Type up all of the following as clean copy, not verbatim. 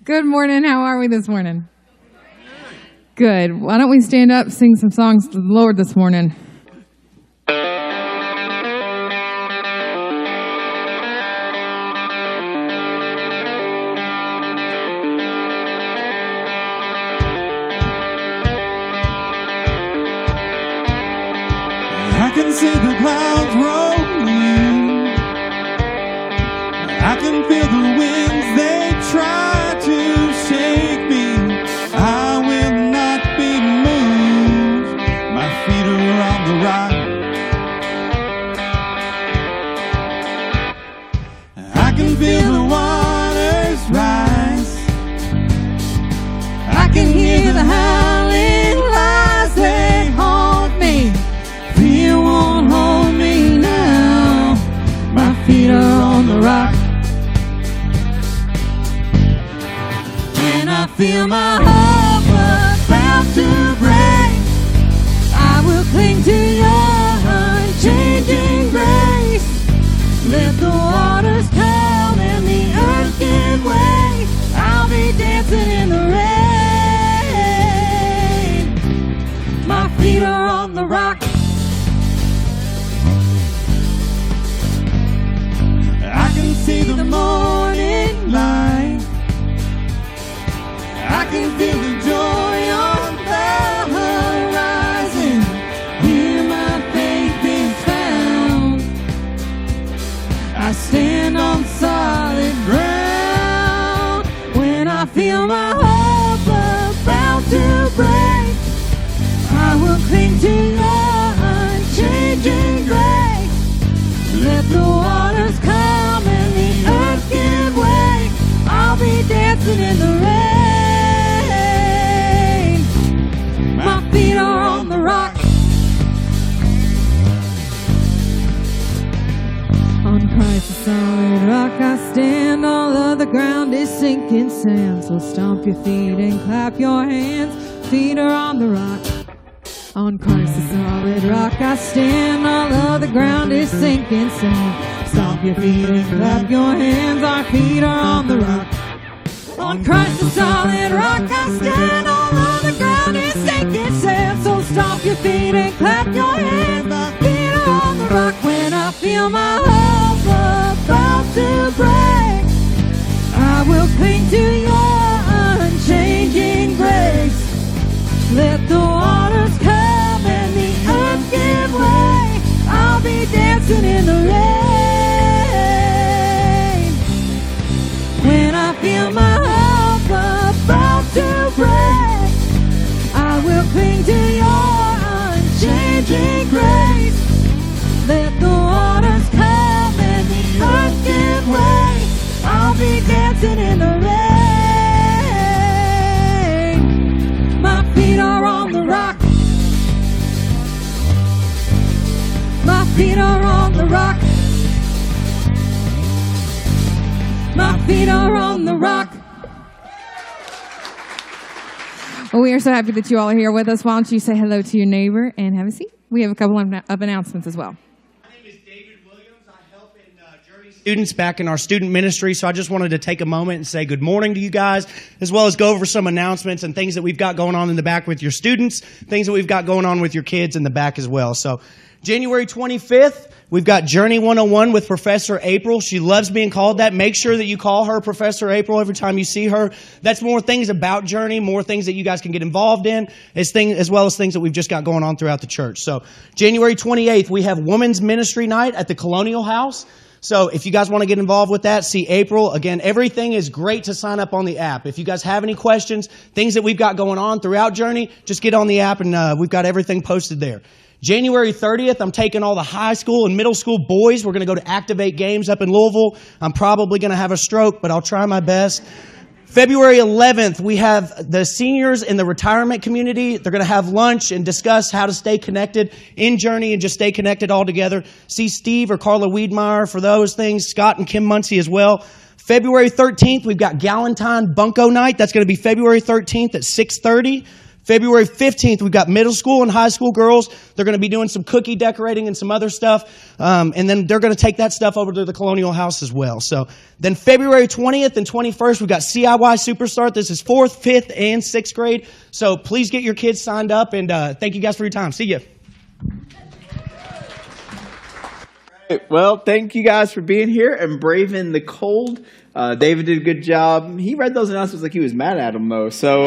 Good morning. How are we this morning? Good. Why don't we stand up, sing some songs to the Lord this morning? I can see the clouds rolling. I can feel the winds, they try to shake me. I will not be moved. My feet are on the rock. I can feel the waters rise. I can hear the howling lies they haunt me. Fear won't hold me now. My feet are on the rock. When I feel my hope about to break, I will cling to your unchanging grace. Let the waters come and the earth give way. I'll be dancing in the rain. My feet are on the rock. I can see the morning light. I can feel the joy on the horizon. Here my faith is found. I stand on solid ground. When I feel my hope about to break, I will cling to your unchanging grace. Let the waters come and the earth give way. I'll be dancing in the rain. My feet are on the rock. On Christ the solid rock I stand. All of the ground is sinking sand. So stomp your feet and clap your hands. Feet are on the rock. On Christ the solid rock I stand. All of the ground is sinking sand. Stomp your feet and clap your hands. Our feet are on the rock. On Christ the solid rock I stand. All of the ground is sinking sand. So stomp your feet and clap your hands. My feet are on the rock. When I feel my hope about to break, I will cling to your unchanging grace. Let the waters come and the earth give way. I'll be dancing in the rain. When I feel my hope about to break, I will cling to your unchanging grace. Let the waters come and the earth give way. I'll be dancing in the rain. My feet are on the rock. My feet are on the rock. My feet are on the rock. Well, we are so happy that you all are here with us. Why don't you say hello to your neighbor and have a seat? We have a couple of announcements as well. My name is David Williams. I help in Journey students back in our student ministry. So I just wanted to take a moment and say good morning to you guys, as well as go over some announcements and things that we've got going on in the back with your students, things that we've got going on with your kids in the back as well. So January 25th, we've got Journey 101 with Professor April. She loves being called that. Make sure that you call her Professor April every time you see her. That's more things about Journey, more things that you guys can get involved in, as well as things that we've just got going on throughout the church. So January 28th, we have Women's Ministry Night at the Colonial House. So if you guys want to get involved with that, see April. Again, everything is great to sign up on the app. If you guys have any questions, things that we've got going on throughout Journey, just get on the app and we've got everything posted there. January 30th, I'm taking all the high school and middle school boys. We're going to go to Activate Games up in Louisville. I'm probably going to have a stroke, but I'll try my best. February 11th, we have the seniors in the retirement community. They're going to have lunch and discuss how to stay connected in Journey and just stay connected all together. See Steve or Carla Wiedmeyer for those things. Scott and Kim Muncie as well. February 13th, we've got Galentine Bunko Night. That's going to be February 13th at 6:30. February 15th, we've got middle school and high school girls. They're going to be doing some cookie decorating and some other stuff. And then they're going to take that stuff over to the Colonial House as well. So then February 20th and 21st, we've got CIY Superstart. This is 4th, 5th, and 6th grade. So please get your kids signed up. And thank you guys for your time. See you. Well, thank you guys for being here and braving the cold. David did a good job. He read those announcements like he was mad at them, though. So,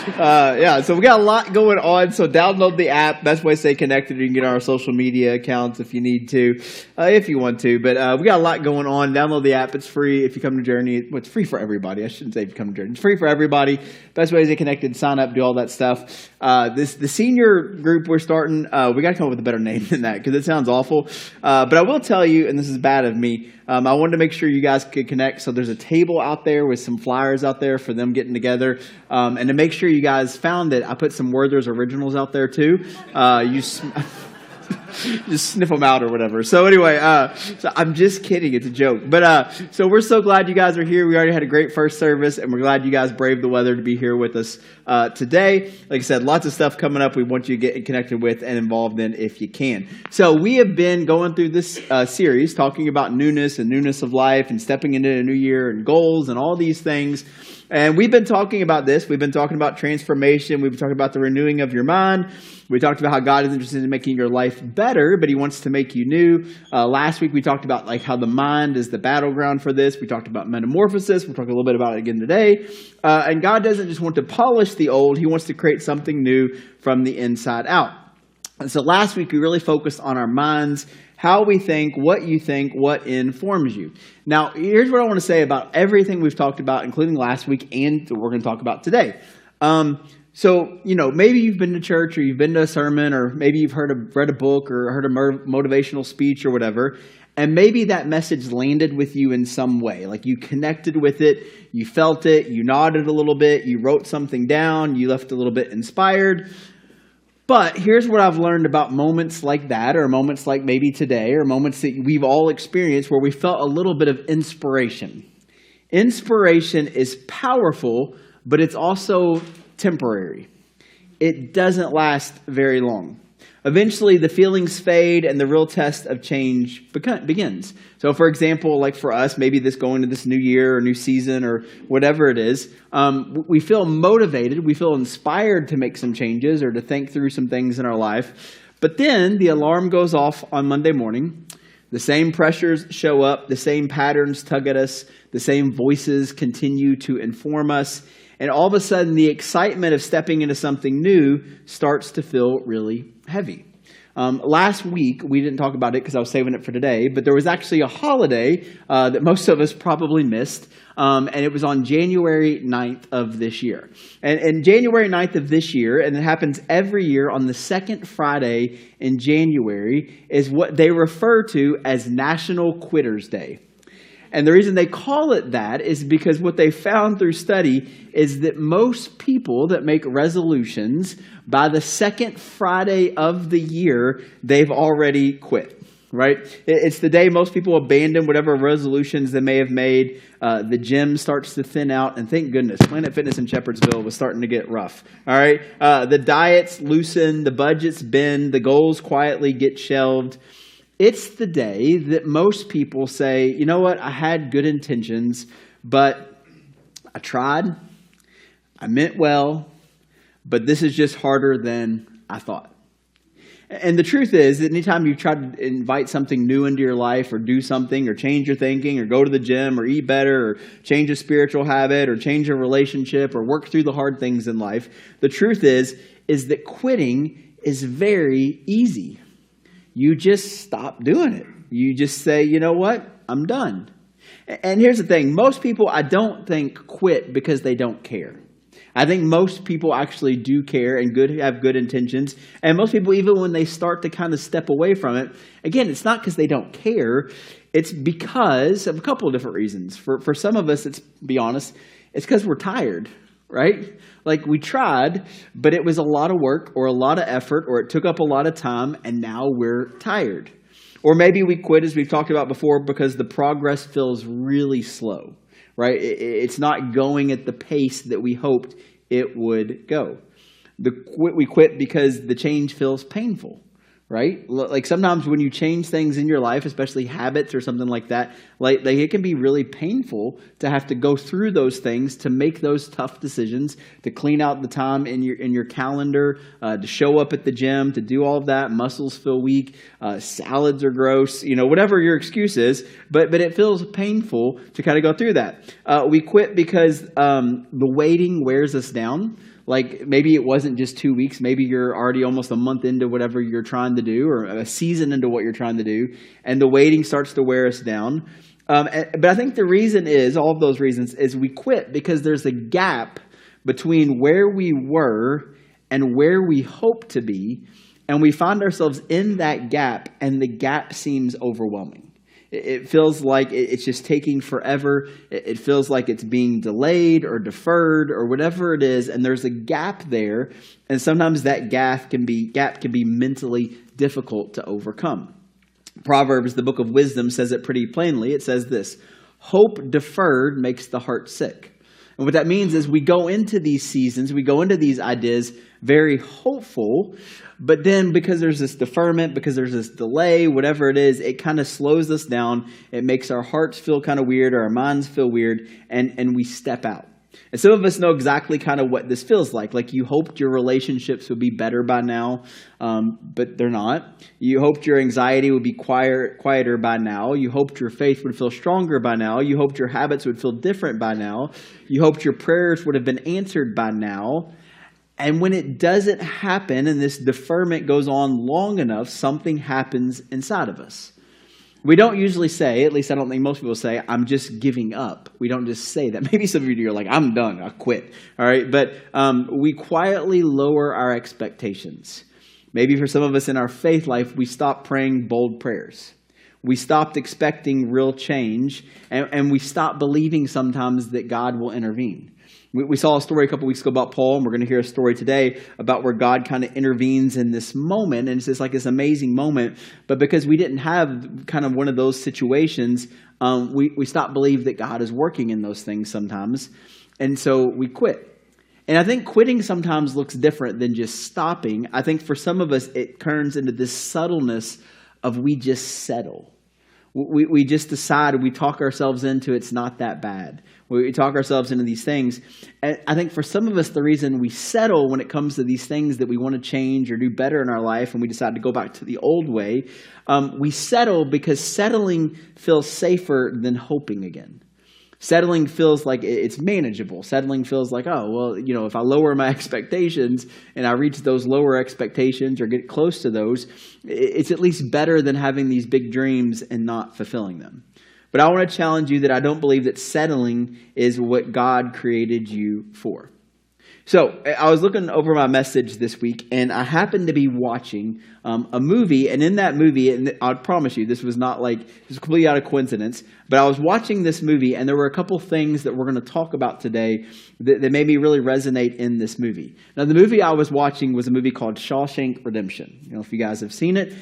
so we got a lot going on. So download the app. Best way to stay connected. You can get on our social media accounts if you need to, if you want to. But we got a lot going on. Download the app. It's free if you come to Journey. Well, it's free for everybody. I shouldn't say if you come to Journey. It's free for everybody. Best way to stay connected. Sign up. Do all that stuff. The senior group we're starting, we got to come up with a better name than that because it sounds awful. But I will tell you, and this is bad of me, I wanted to make sure you guys could connect. So there's a table out there with some flyers out there for them getting together. And to make sure you guys found it, I put some Werther's Originals out there too. Just sniff them out or whatever. So anyway, so I'm just kidding. It's a joke. But so we're so glad you guys are here. We already had a great first service, and we're glad you guys braved the weather to be here with us today. Like I said, lots of stuff coming up we want you to get connected with and involved in if you can. So we have been going through this series talking about newness and newness of life and stepping into a new year and goals and all these things. And we've been talking about this. We've been talking about transformation. We've been talking about the renewing of your mind. We talked about how God is interested in making your life better, but he wants to make you new. Last week, we talked about like how the mind is the battleground for this. We talked about metamorphosis. We'll talk a little bit about it again today. And God doesn't just want to polish the old. He wants to create something new from the inside out. And so last week, we really focused on our minds, how we think, what informs you. Now, here's what I want to say about everything we've talked about, including last week and what we're going to talk about today. So, maybe you've been to church or you've been to a sermon or maybe you've read a book or heard a motivational speech or whatever, and maybe that message landed with you in some way. Like you connected with it, you felt it, you nodded a little bit, you wrote something down, you left a little bit inspired. But here's what I've learned about moments like that, or moments like maybe today, or moments that we've all experienced where we felt a little bit of inspiration. Inspiration is powerful, but it's also temporary. It doesn't last very long. Eventually, the feelings fade and the real test of change begins. So, for example, like for us, maybe this going into this new year or new season or whatever it is, we feel motivated, we feel inspired to make some changes or to think through some things in our life. But then the alarm goes off on Monday morning. The same pressures show up, the same patterns tug at us, the same voices continue to inform us. And all of a sudden, the excitement of stepping into something new starts to feel really heavy. Last week, we didn't talk about it because I was saving it for today, but there was actually a holiday that most of us probably missed, and it was on January 9th of this year. And January 9th of this year, and it happens every year on the second Friday in January, is what they refer to as National Quitters Day. And the reason they call it that is because what they found through study is that most people that make resolutions, by the second Friday of the year, they've already quit, right? It's the day most people abandon whatever resolutions they may have made. The gym starts to thin out, and thank goodness, Planet Fitness in Shepherdsville was starting to get rough, all right? The diets loosen, the budgets bend, the goals quietly get shelved. It's the day that most people say, you know what, I had good intentions, but I tried, I meant well, but this is just harder than I thought. And the truth is that anytime you try to invite something new into your life or do something or change your thinking or go to the gym or eat better or change a spiritual habit or change a relationship or work through the hard things in life, the truth is that quitting is very easy. You just stop doing it. You just say, you know what? I'm done. And here's the thing. Most people, I don't think, quit because they don't care. I think most people actually do care and have good intentions. And most people, even when they start to kind of step away from it, again, it's not because they don't care. It's because of a couple of different reasons. For some of us, be honest, it's because we're tired, right? Like we tried, but it was a lot of work or a lot of effort or it took up a lot of time and now we're tired. Or maybe we quit, as we've talked about before, because the progress feels really slow, right? It's not going at the pace that we hoped it would go. We quit because the change feels painful, right? Like sometimes when you change things in your life, especially habits or something like that, like it can be really painful to have to go through those things, to make those tough decisions, to clean out the time in your calendar, to show up at the gym, to do all of that. Muscles feel weak, salads are gross, whatever your excuse is, but it feels painful to kind of go through that. We quit because the waiting wears us down. Like maybe it wasn't just 2 weeks. Maybe you're already almost a month into whatever you're trying to do, or a season into what you're trying to do, and the waiting starts to wear us down. But I think the reason is, all of those reasons, is we quit because there's a gap between where we were and where we hope to be, and we find ourselves in that gap, and the gap seems overwhelming. It feels like it's just taking forever. It feels like it's being delayed or deferred or whatever it is, and there's a gap there, and sometimes that gap can be mentally difficult to overcome. Proverbs, the book of wisdom, says it pretty plainly. It says this: hope deferred makes the heart sick. And what that means is we go into these seasons, we go into these ideas very hopeful, but then because there's this deferment, because there's this delay, whatever it is, it kind of slows us down. It makes our hearts feel kind of weird, or our minds feel weird, and we step out. And some of us know exactly kind of what this feels like. Like you hoped your relationships would be better by now, but they're not. You hoped your anxiety would be quieter by now. You hoped your faith would feel stronger by now. You hoped your habits would feel different by now. You hoped your prayers would have been answered by now. And when it doesn't happen and this deferment goes on long enough, something happens inside of us. We don't usually say, at least I don't think most people say, I'm just giving up. We don't just say that. Maybe some of you are like, I'm done, I quit. All right, but we quietly lower our expectations. Maybe for some of us in our faith life, we stopped praying bold prayers. We stopped expecting real change, and we stopped believing sometimes that God will intervene. We saw a story a couple weeks ago about Paul, and we're going to hear a story today about where God kind of intervenes in this moment, and it's just like this amazing moment. But because we didn't have kind of one of those situations, we stopped believing that God is working in those things sometimes, and so we quit. And I think quitting sometimes looks different than just stopping. I think for some of us, it turns into this subtleness of we just settle. We just decide, we talk ourselves into it's not that bad. We talk ourselves into these things. And I think for some of us, the reason we settle when it comes to these things that we want to change or do better in our life, and we decide to go back to the old way, we settle because settling feels safer than hoping again. Settling feels like it's manageable. Settling feels like, oh, well, if I lower my expectations and I reach those lower expectations or get close to those, it's at least better than having these big dreams and not fulfilling them. But I want to challenge you that I don't believe that settling is what God created you for. So I was looking over my message this week, and I happened to be watching a movie. And in that movie, and I promise you, this was completely out of coincidence, but I was watching this movie, and there were a couple things that we're going to talk about today that made me really resonate in this movie. Now, the movie I was watching was a movie called Shawshank Redemption. If you guys have seen it,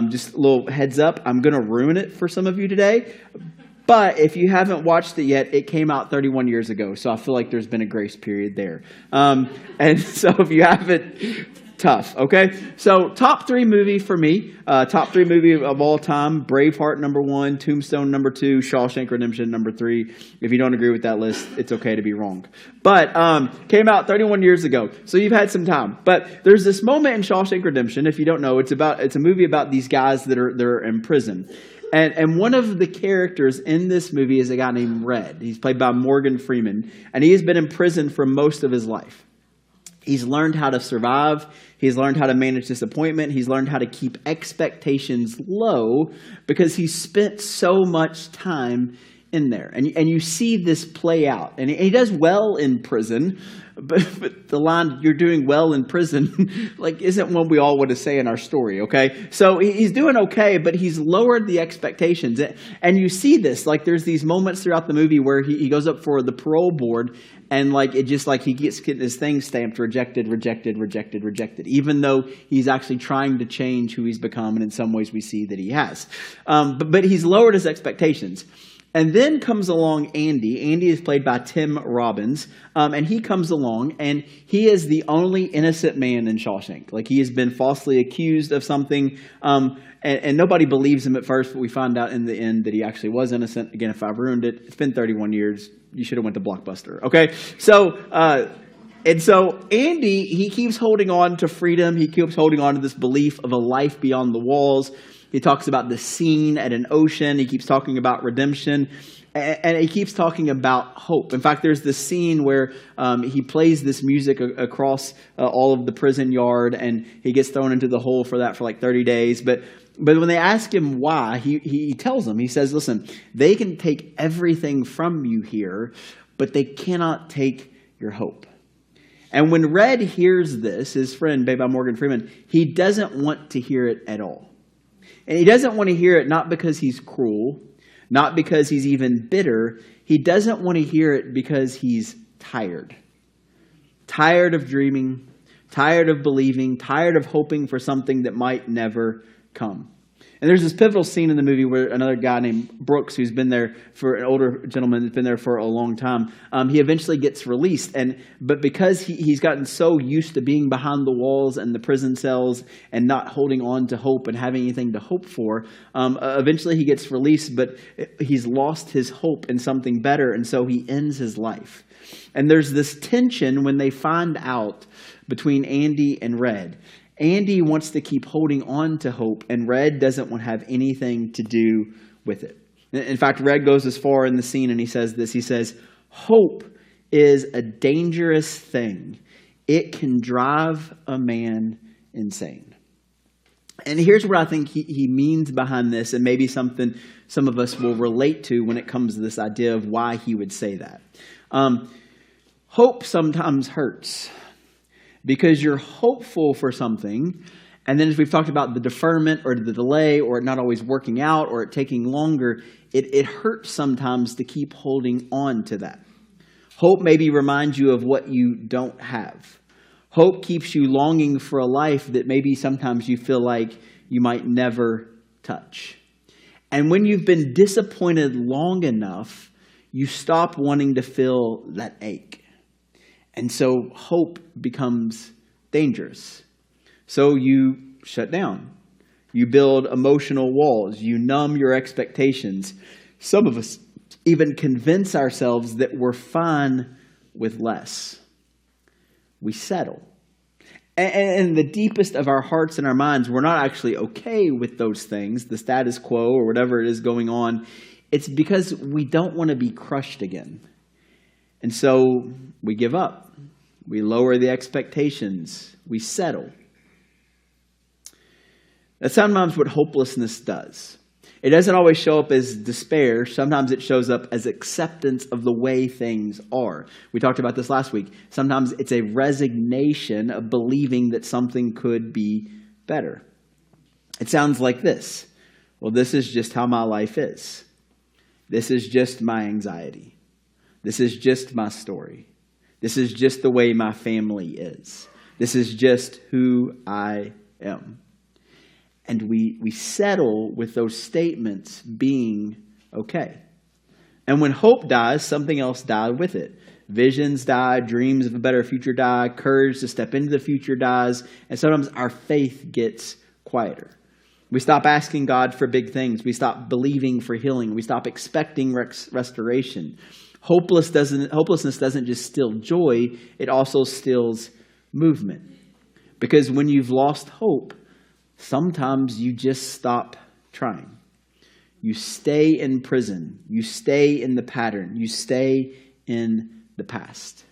just a little heads up, I'm going to ruin it for some of you today. But if you haven't watched it yet, it came out 31 years ago, so I feel like there's been a grace period there. And so if you haven't, tough, okay? So top 3 movie for me, top 3 movie of all time: Braveheart #1, Tombstone #2, Shawshank Redemption #3. If you don't agree with that list, it's okay to be wrong. But came out 31 years ago, so you've had some time. But there's this moment in Shawshank Redemption, if you don't know, it's a movie about these guys that are in prison. And one of the characters in this movie is a guy named Red. He's played by Morgan Freeman, and he has been in prison for most of his life. He's learned how to survive. He's learned how to manage disappointment. He's learned how to keep expectations low because he's spent so much time in there. And you see this play out. And he does well in prison, but the line, "you're doing well in prison," isn't one we all want to say in our story, okay? So he's doing okay, but he's lowered the expectations. And you see this, there's these moments throughout the movie where he goes up for the parole board, and he gets his thing stamped, rejected, even though he's actually trying to change who he's become, and in some ways we see that he has. But he's lowered his expectations. And then comes along Andy. Andy is played by Tim Robbins. And he comes along, and he is the only innocent man in Shawshank. Like, he has been falsely accused of something. And nobody believes him at first, but we find out in the end that he actually was innocent. Again, if I've ruined it, it's been 31 years. You should have went to Blockbuster, okay? So Andy, he keeps holding on to freedom. He keeps holding on to this belief of a life beyond the walls. He talks about the scene at an ocean. He keeps talking about redemption. And he keeps talking about hope. In fact, there's this scene where he plays this music across all of the prison yard, and he gets thrown into the hole for that for like 30 days. But when they ask him why, he tells them, he says, listen, they can take everything from you here, but they cannot take your hope. And when Red hears this, his friend, played by Morgan Freeman, he doesn't want to hear it at all. And he doesn't want to hear it not because he's cruel, not because he's even bitter. He doesn't want to hear it because he's tired. Tired of dreaming, tired of believing, tired of hoping for something that might never come. And there's this pivotal scene in the movie where another guy named Brooks, who's been there for an older gentleman that's been there for a long time, he eventually gets released. But because he's gotten so used to being behind the walls and the prison cells and not holding on to hope and having anything to hope for, eventually he gets released, but he's lost his hope in something better, and so he ends his life. And there's this tension when they find out between Andy and Red. Andy wants to keep holding on to hope, and Red doesn't want to have anything to do with it. In fact, Red goes as far in the scene, and he says this. He says, hope is a dangerous thing. It can drive a man insane. And here's what I think he means behind this, and maybe something some of us will relate to when it comes to this idea of why he would say that. Hope sometimes hurts. Because you're hopeful for something, and then as we've talked about the deferment or the delay or it not always working out or it taking longer, it hurts sometimes to keep holding on to that. Hope maybe reminds you of what you don't have. Hope keeps you longing for a life that maybe sometimes you feel like you might never touch. And when you've been disappointed long enough, you stop wanting to feel that ache. And so hope becomes dangerous. So you shut down. You build emotional walls. You numb your expectations. Some of us even convince ourselves that we're fine with less. We settle. And in the deepest of our hearts and our minds, we're not actually okay with those things, the status quo or whatever it is going on. It's because we don't want to be crushed again. And so we give up. We lower the expectations. We settle. That's sometimes what hopelessness does. It doesn't always show up as despair. Sometimes it shows up as acceptance of the way things are. We talked about this last week. Sometimes it's a resignation of believing that something could be better. It sounds like this. Well, this is just how my life is. This is just my anxiety. This is just my story. This is just the way my family is. This is just who I am. And we settle with those statements being okay. And when hope dies, something else dies with it. Visions die, dreams of a better future die, courage to step into the future dies, and sometimes our faith gets quieter. We stop asking God for big things. We stop believing for healing. We stop expecting restoration. Hopelessness doesn't just steal joy, it also steals movement. Because when you've lost hope, sometimes you just stop trying. You stay in prison. You stay in the pattern. You stay in the past.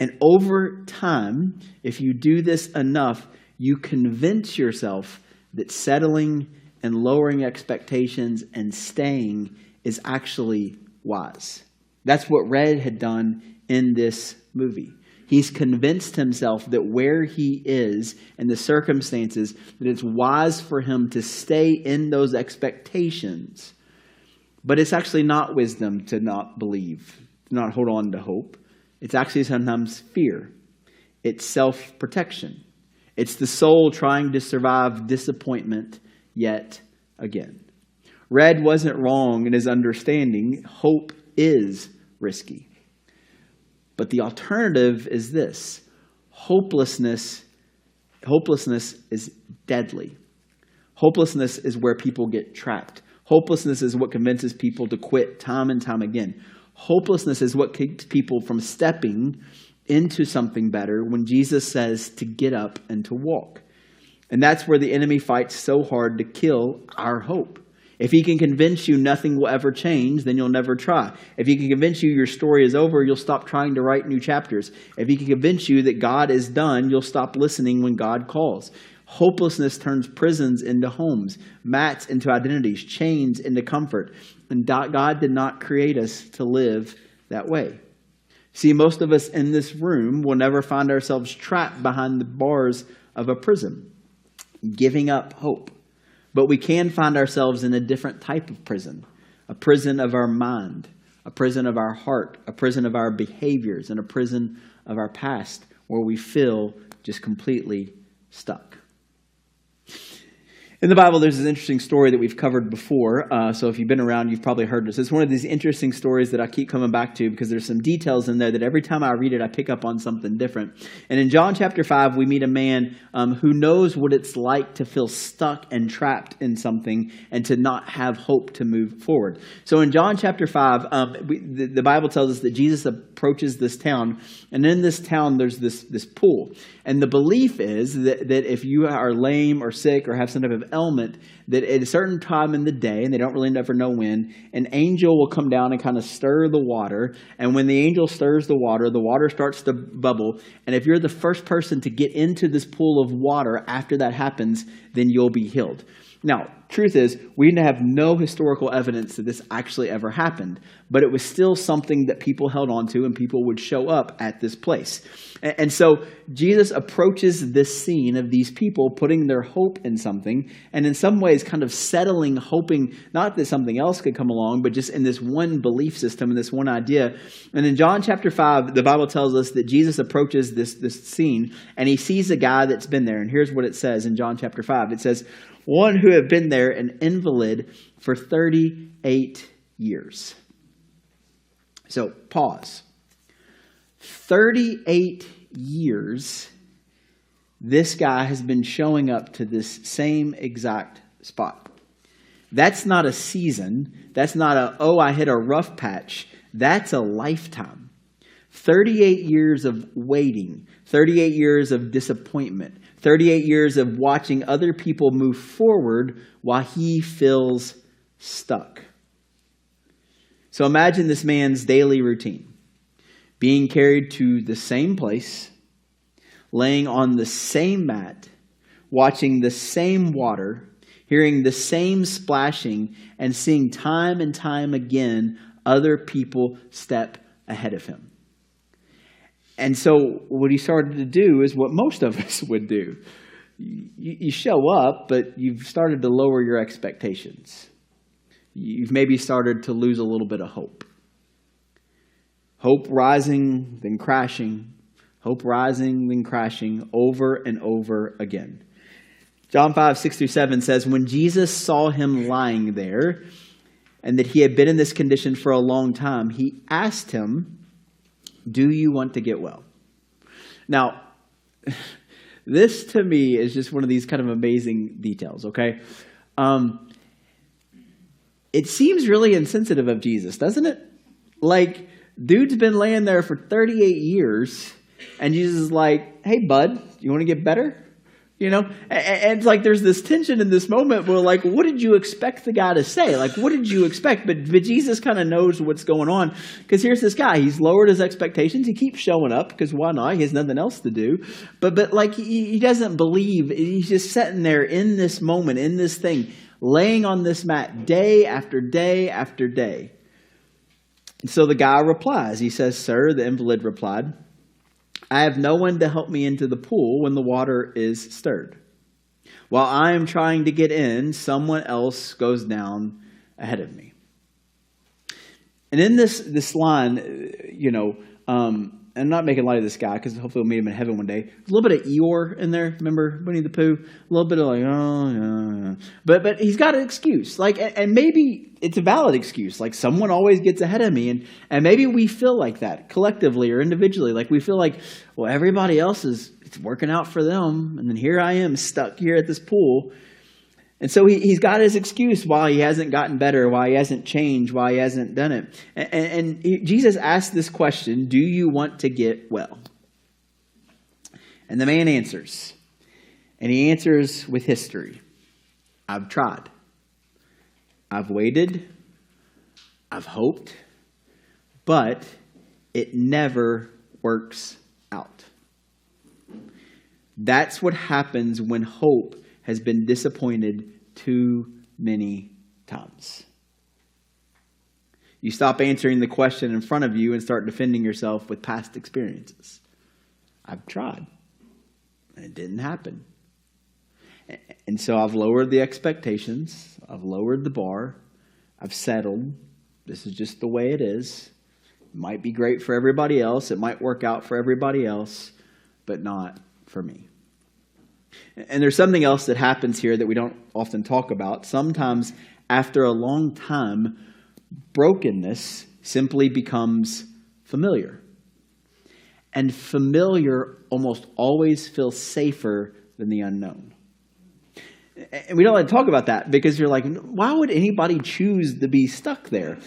And over time, if you do this enough, you convince yourself that settling and lowering expectations and staying is actually wise. That's what Red had done in this movie. He's convinced himself that where he is and the circumstances, that it's wise for him to stay in those expectations. But it's actually not wisdom to not believe, to not hold on to hope. It's actually sometimes fear. It's self-protection. It's the soul trying to survive disappointment yet again. Red wasn't wrong in his understanding. Hope is risky. But the alternative is this. Hopelessness is deadly. Hopelessness is where people get trapped. Hopelessness is what convinces people to quit time and time again. Hopelessness is what keeps people from stepping into something better when Jesus says to get up and to walk. And that's where the enemy fights so hard to kill our hope. If he can convince you nothing will ever change, then you'll never try. If he can convince you your story is over, you'll stop trying to write new chapters. If he can convince you that God is done, you'll stop listening when God calls. Hopelessness turns prisons into homes, mats into identities, chains into comfort. And God did not create us to live that way. See, most of us in this room will never find ourselves trapped behind the bars of a prison, giving up hope. But we can find ourselves in a different type of prison, a prison of our mind, a prison of our heart, a prison of our behaviors, and a prison of our past where we feel just completely stuck. In the Bible, there's this interesting story that we've covered before. So if you've been around, you've probably heard this. It's one of these interesting stories that I keep coming back to because there's some details in there that every time I read it, I pick up on something different. And in John chapter 5, we meet a man who knows what it's like to feel stuck and trapped in something and to not have hope to move forward. So in John chapter 5, the Bible tells us that Jesus approaches this town. And in this town, there's this pool. And the belief is that if you are lame or sick or have some type of ailment, that at a certain time in the day, and they don't really never know when, an angel will come down and kind of stir the water. And when the angel stirs the water starts to bubble. And if you're the first person to get into this pool of water after that happens, then you'll be healed. Now, truth is, we have no historical evidence that this actually ever happened, but it was still something that people held on to and people would show up at this place. And so Jesus approaches this scene of these people putting their hope in something and in some ways kind of settling, hoping not that something else could come along, but just in this one belief system and this one idea. And in John chapter 5, the Bible tells us that Jesus approaches this scene and he sees a guy that's been there. And here's what it says in John chapter 5. It says, one who had been there, an invalid, for 38 years. So, pause. 38 years, this guy has been showing up to this same exact spot. That's not a season. That's not I hit a rough patch. That's a lifetime. 38 years of waiting, 38 years of disappointment, 38 years of watching other people move forward while he feels stuck. So imagine this man's daily routine. Being carried to the same place, laying on the same mat, watching the same water, hearing the same splashing, and seeing time and time again other people step ahead of him. And so what he started to do is what most of us would do. You show up, but you've started to lower your expectations. You've maybe started to lose a little bit of hope. Hope rising, then crashing. Hope rising, then crashing over and over again. John 5:6-7 says, when Jesus saw him lying there and that he had been in this condition for a long time, he asked him, do you want to get well? Now, this to me is just one of these kind of amazing details, okay? It seems really insensitive of Jesus, doesn't it? Like, dude's been laying there for 38 years, and Jesus is like, hey, bud, you want to get better? You know, and it's like there's this tension in this moment where, like, what did you expect the guy to say? Like, what did you expect? But Jesus kind of knows what's going on because here's this guy. He's lowered his expectations. He keeps showing up because why not? He has nothing else to do. But like, he doesn't believe. He's just sitting there in this moment, in this thing, laying on this mat day after day after day. And so the guy replies. He says, sir, the invalid replied, I have no one to help me into the pool when the water is stirred. While I am trying to get in, someone else goes down ahead of me. And in this line, and I'm not making light of this guy because hopefully we'll meet him in heaven one day. There's a little bit of Eeyore in there. Remember Winnie the Pooh? A little bit of like, oh, yeah. But he's got an excuse. Like, and maybe it's a valid excuse. Like, someone always gets ahead of me. And maybe we feel like that collectively or individually. Like, we feel like, well, everybody else it's working out for them. And then here I am stuck here at this pool. And so he's got his excuse why he hasn't gotten better, why he hasn't changed, why he hasn't done it. And Jesus asked this question, do you want to get well? And the man answers. And he answers with history. I've tried. I've waited. I've hoped. But it never works out. That's what happens when hope has been disappointed too many times. You stop answering the question in front of you and start defending yourself with past experiences. I've tried, and it didn't happen. And so I've lowered the expectations. I've lowered the bar. I've settled. This is just the way it is. It might be great for everybody else. It might work out for everybody else, but not for me. And there's something else that happens here that we don't often talk about. Sometimes after a long time, brokenness simply becomes familiar. And familiar almost always feels safer than the unknown. And we don't like to talk about that because you're like, why would anybody choose to be stuck there?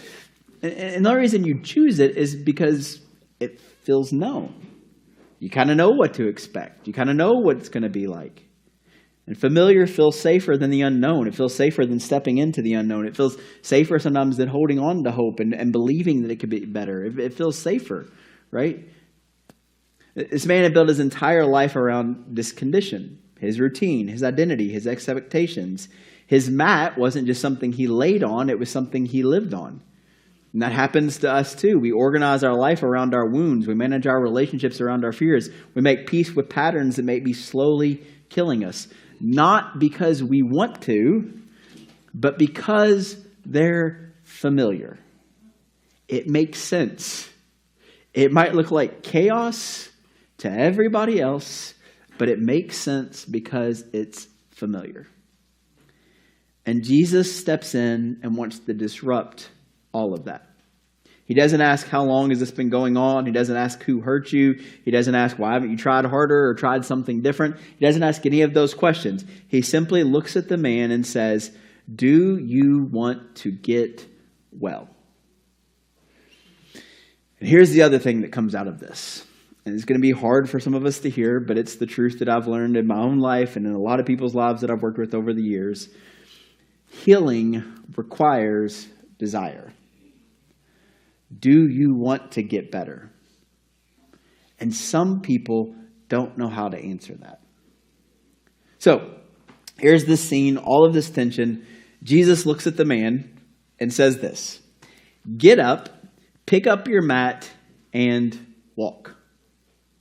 And the only reason you choose it is because it feels known. You kind of know what to expect. You kind of know what it's going to be like. And familiar feels safer than the unknown. It feels safer than stepping into the unknown. It feels safer sometimes than holding on to hope and believing that it could be better. It feels safer, right? This man had built his entire life around this condition, his routine, his identity, his expectations. His mat wasn't just something he laid on, it was something he lived on. And that happens to us too. We organize our life around our wounds. We manage our relationships around our fears. We make peace with patterns that may be slowly killing us. Not because we want to, but because they're familiar. It makes sense. It might look like chaos to everybody else, but it makes sense because it's familiar. And Jesus steps in and wants to disrupt all of that. He doesn't ask, how long has this been going on? He doesn't ask who hurt you. He doesn't ask, why haven't you tried harder or tried something different? He doesn't ask any of those questions. He simply looks at the man and says, do you want to get well? And here's the other thing that comes out of this. And it's going to be hard for some of us to hear, but it's the truth that I've learned in my own life and in a lot of people's lives that I've worked with over the years. Healing requires desire. Do you want to get better? And some people don't know how to answer that. So, here's this scene, all of this tension. Jesus looks at the man and says this, get up, pick up your mat, and walk.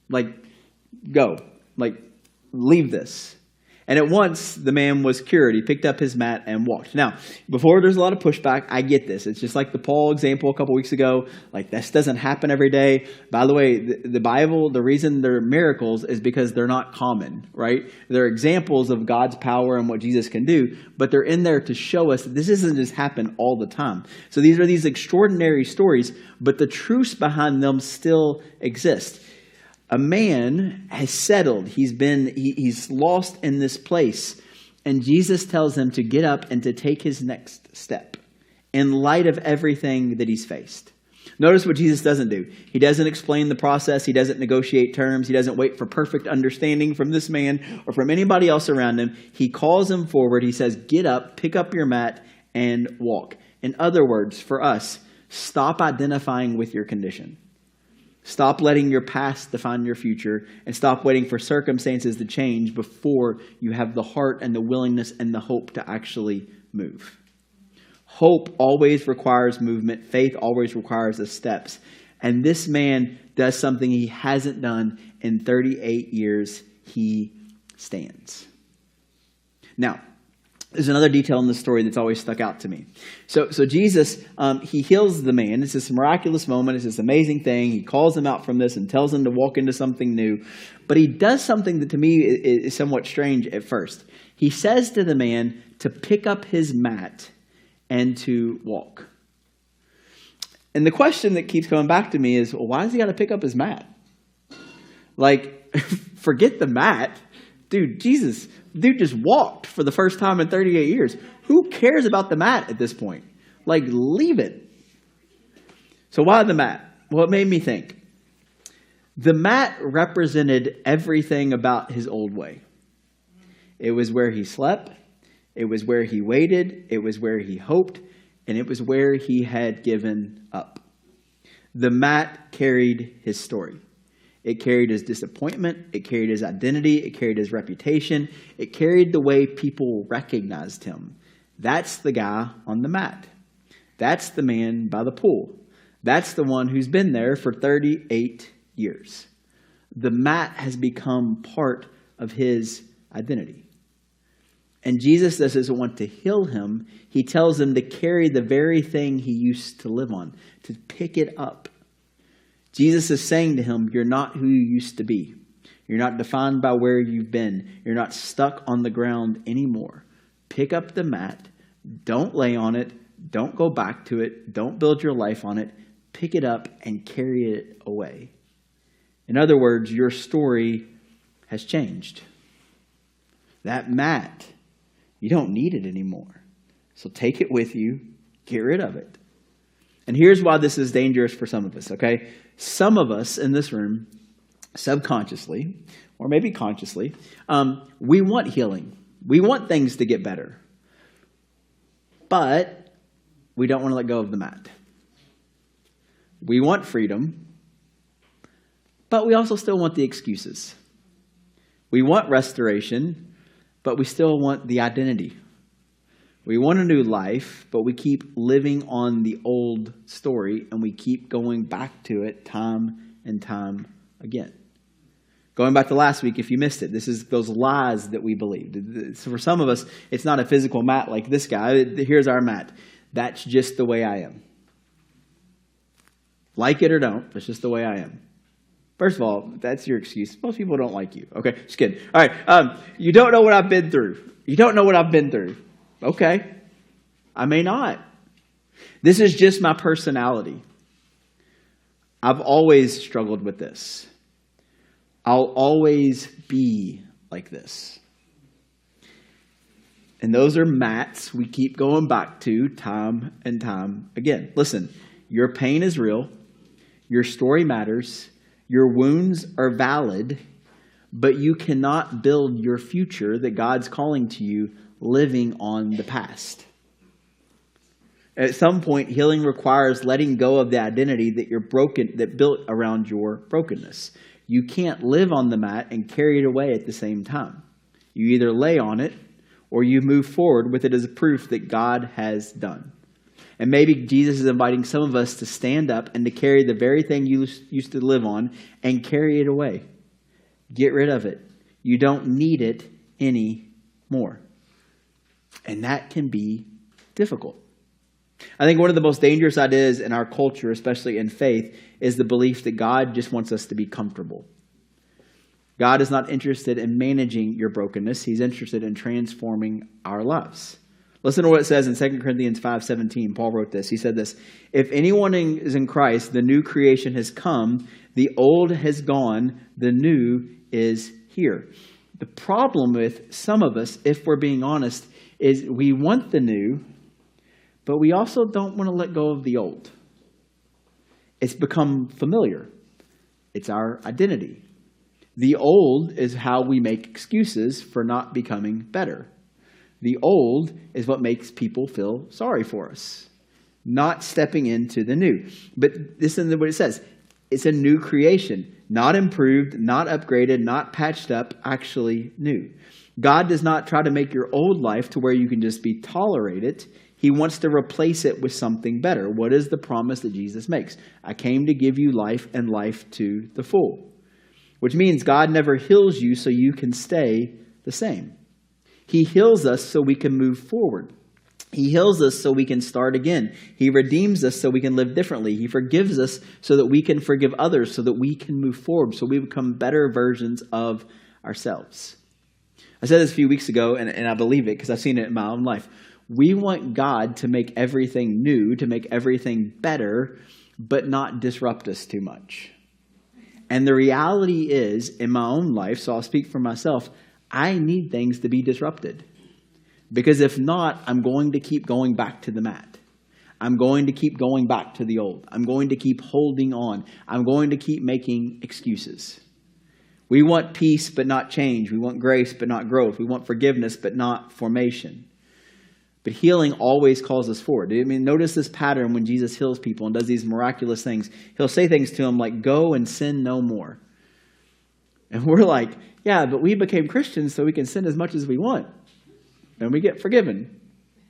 Like, go. Like, leave this. And at once, the man was cured. He picked up his mat and walked. Now, before there's a lot of pushback, I get this. It's just like the Paul example a couple weeks ago. Like, this doesn't happen every day. By the way, the Bible, the reason they're miracles is because they're not common, right? They're examples of God's power and what Jesus can do, but they're in there to show us that this doesn't just happen all the time. So these are these extraordinary stories, but the truths behind them still exist. A man has settled. He's lost in this place. And Jesus tells him to get up and to take his next step in light of everything that he's faced. Notice what Jesus doesn't do. He doesn't explain the process. He doesn't negotiate terms. He doesn't wait for perfect understanding from this man or from anybody else around him. He calls him forward. He says, get up, pick up your mat, and walk. In other words, for us, stop identifying with your condition. Stop letting your past define your future, and stop waiting for circumstances to change before you have the heart and the willingness and the hope to actually move. Hope always requires movement. Faith always requires the steps. And this man does something he hasn't done in 38 years. He stands. Now, there's another detail in the story that's always stuck out to me. So Jesus, he heals the man. It's this miraculous moment. It's this amazing thing. He calls him out from this and tells him to walk into something new. But he does something that to me is somewhat strange at first. He says to the man to pick up his mat and to walk. And the question that keeps coming back to me is, well, why does he got to pick up his mat? Like, forget the mat. Dude, dude just walked for the first time in 38 years. Who cares about the mat at this point? Like, leave it. So why the mat? Well, it made me think. The mat represented everything about his old way. It was where he slept. It was where he waited. It was where he hoped. And it was where he had given up. The mat carried his story. It carried his disappointment. It carried his identity. It carried his reputation. It carried the way people recognized him. That's the guy on the mat. That's the man by the pool. That's the one who's been there for 38 years. The mat has become part of his identity. And Jesus doesn't want to heal him. He tells him to carry the very thing he used to live on, to pick it up. Jesus is saying to him, you're not who you used to be. You're not defined by where you've been. You're not stuck on the ground anymore. Pick up the mat. Don't lay on it. Don't go back to it. Don't build your life on it. Pick it up and carry it away. In other words, your story has changed. That mat, you don't need it anymore. So take it with you. Get rid of it. And here's why this is dangerous for some of us, okay? Some of us in this room, subconsciously, or maybe consciously, we want healing. We want things to get better. But we don't want to let go of the mat. We want freedom, but we also still want the excuses. We want restoration, but we still want the identity. We want a new life, but we keep living on the old story, and we keep going back to it time and time again. Going back to last week, if you missed it, this is those lies that we believed. So for some of us, it's not a physical mat like this guy. Here's our mat. That's just the way I am. Like it or don't, that's just the way I am. First of all, that's your excuse. Most people don't like you. Okay, just kidding. All right, you don't know what I've been through. You don't know what I've been through. Okay, I may not. This is just my personality. I've always struggled with this. I'll always be like this. And those are mats we keep going back to time and time again. Listen, your pain is real. Your story matters. Your wounds are valid. But you cannot build your future that God's calling to you living on the past. At some point, healing requires letting go of the identity that you're broken, that built around your brokenness. You can't live on the mat and carry it away at the same time. You either lay on it or you move forward with it as a proof that God has done. And maybe Jesus is inviting some of us to stand up and to carry the very thing you used to live on and carry it away. Get rid of it. You don't need it anymore. And that can be difficult. I think one of the most dangerous ideas in our culture, especially in faith, is the belief that God just wants us to be comfortable. God is not interested in managing your brokenness. He's interested in transforming our lives. Listen to what it says in 2 Corinthians 5:17. Paul wrote this. He said this, "If anyone is in Christ, the new creation has come. The old has gone. The new is here." The problem with some of us, if we're being honest, is we want the new, but we also don't want to let go of the old. It's become familiar. It's our identity. The old is how we make excuses for not becoming better. The old is what makes people feel sorry for us, not stepping into the new. But listen to what it says. It's a new creation, not improved, not upgraded, not patched up, actually new. God does not try to make your old life to where you can just be tolerated. He wants to replace it with something better. What is the promise that Jesus makes? I came to give you life and life to the full. Which means God never heals you so you can stay the same. He heals us so we can move forward. He heals us so we can start again. He redeems us so we can live differently. He forgives us so that we can forgive others, so that we can move forward, so we become better versions of ourselves. I said this a few weeks ago, and I believe it because I've seen it in my own life. We want God to make everything new, to make everything better, but not disrupt us too much. And the reality is, in my own life, so I'll speak for myself, I need things to be disrupted. Because if not, I'm going to keep going back to the mat. I'm going to keep going back to the old. I'm going to keep holding on. I'm going to keep making excuses. We want peace, but not change. We want grace, but not growth. We want forgiveness, but not formation. But healing always calls us forward. I mean, notice this pattern when Jesus heals people and does these miraculous things. He'll say things to them like, go and sin no more. And we're like, yeah, but we became Christians so we can sin as much as we want. And we get forgiven,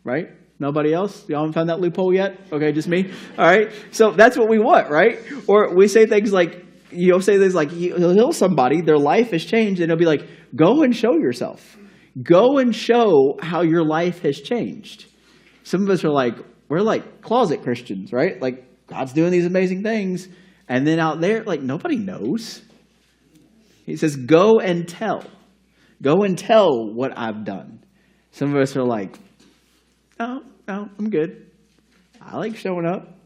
right? Nobody else? Y'all haven't found that loophole yet? Okay, just me? All right. So that's what we want, right? Or we say things like, he'll heal somebody, their life has changed, and he'll be like, go and show yourself. Go and show how your life has changed. Some of us are like, we're like closet Christians, right? Like, God's doing these amazing things. And then out there, like, nobody knows. He says, go and tell. Go and tell what I've done. Some of us are like, no, I'm good. I like showing up.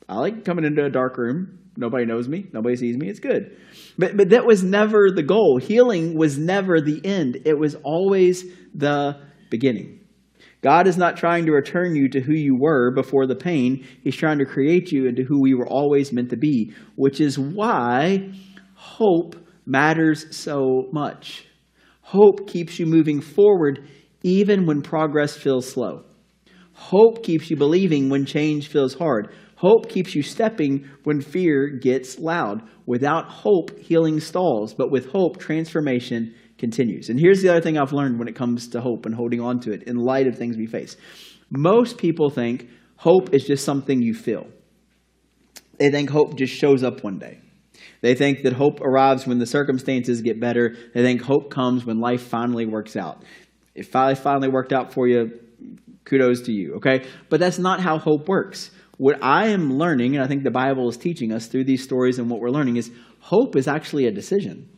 I like coming into a dark room. Nobody knows me. Nobody sees me. It's good. But that was never the goal. Healing was never the end. It was always the beginning. God is not trying to return you to who you were before the pain. He's trying to create you into who we were always meant to be, which is why hope matters so much. Hope keeps you moving forward even when progress feels slow. Hope keeps you believing when change feels hard. Hope keeps you stepping when fear gets loud. Without hope, healing stalls, but with hope, transformation continues. And here's the other thing I've learned when it comes to hope and holding on to it in light of things we face. Most people think hope is just something you feel. They think hope just shows up one day. They think that hope arrives when the circumstances get better. They think hope comes when life finally works out. If life finally worked out for you, kudos to you, okay? But that's not how hope works. What I am learning, and I think the Bible is teaching us through these stories and what we're learning, is hope is actually a decision.